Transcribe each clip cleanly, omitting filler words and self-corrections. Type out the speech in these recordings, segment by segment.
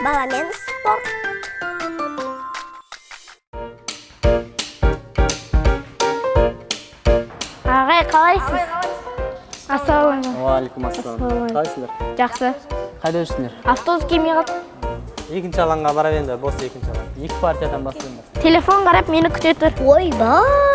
Баламен спорт. Ағай, қалайсыз? Ассалаумағалейкум. Уалейкум ассалам. Қалайсыздар? Жақсы. Қайда жүрсіңдер? Автобус келмей қалды. Екінші алаңға бара беріңдер, бос екінші алаң. Екі партиядан бастыңдар. Телефон қарап мені күте тұр. Ойбай.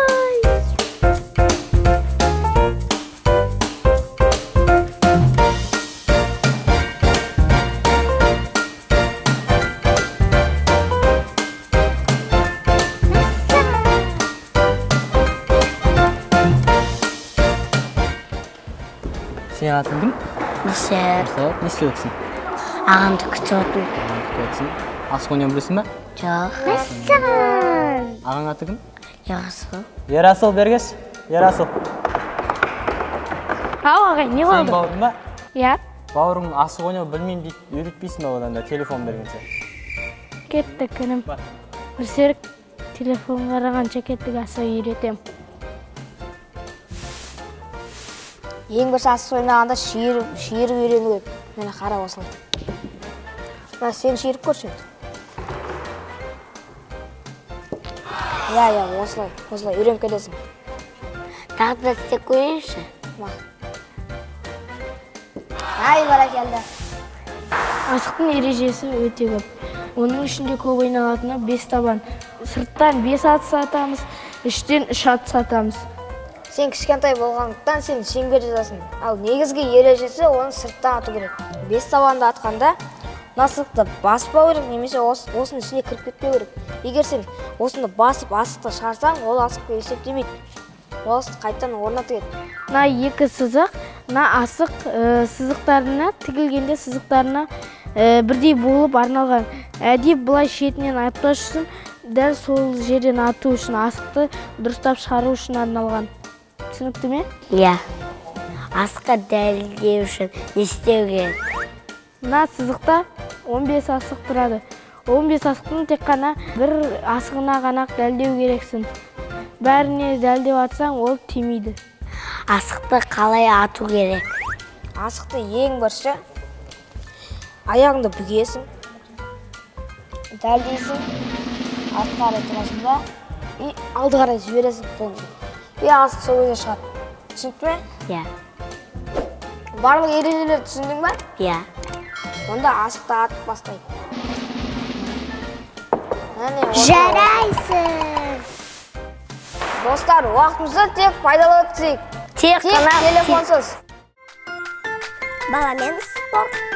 Сен атың кім? Нисер. Не істеп отырсың? Ағамды күтіп отырмын. Күтіп отырсың. Асық ойнап білесің ба? Жоқ. Ағаң аты кім? Яғысыл. Ерасыл бергеш. Ерасыл. Ау, ағай, не Сен болды? бауырың ба? Я, Бауырың асық ойнап білмеймін дейді. Үйретпейсің ба одан да телефон бергенше? кетті күнім. Бір серік телефон қарағанша кеттік асық үйретем. Ең бірінші асық ойнағанда шиіріп үйрену керек. Мені қара осылай. Мына сен шиіріп көрші. Я, осылай үйреніп кетесің. Тағы да істеп көрейінші. Ай, бәрекелді. Асықтың ережесі өте көп. Оның ішінде көп ойналатыны 5 табан. Сырттан 5 атыс атамыз, іштен 3 атыс атамыз. Сен кішкентай болғандықтан сен шеңбер жазасың. Ал негізгі ережесі оны сырттан ату керек. 5 табанды атқанда асықты баспау керек, немесе осының ішіне кіріп кетпеу керек. Егер сен осыны басып асықты шығарсаң, ол асықты есептемейді. Ол асықты қайтадан орнату керек. Мына екі сызық, мына асық сызықтарына тігілгенде сызықтарына бірдей болып арналған. Әдеп бұлай шетінен атпаш үшін, дәл сол жерден ату үшін асықты дұрыстап шығару үшін арналған. Түсінікті ме? Я. Асыққа дәлдеу үшін не істеу керек? Мына сызықта 15 асық тұрады. 15 асықтың тек қана бір асығына ғана дәлдеу керексің. Бәріне дәлдеу атсаң, ол тимейді. Асықты қалай ату керек? Асықты ең бірінші аяғыңды бүгесің, дәлдейсің, артқа қарай тұрасың да, алды қарай жібересің қолыңды. Асық сол өзі шығады. Түсінікті ме? Я. Барлық ережелерді түсіндің ба? Я. Онда асықты атып бастайды. Жарайсың. Достар, уақытымызды тек пайдалы өткізейік. Тек қана телефонсыз. Баламен спорт.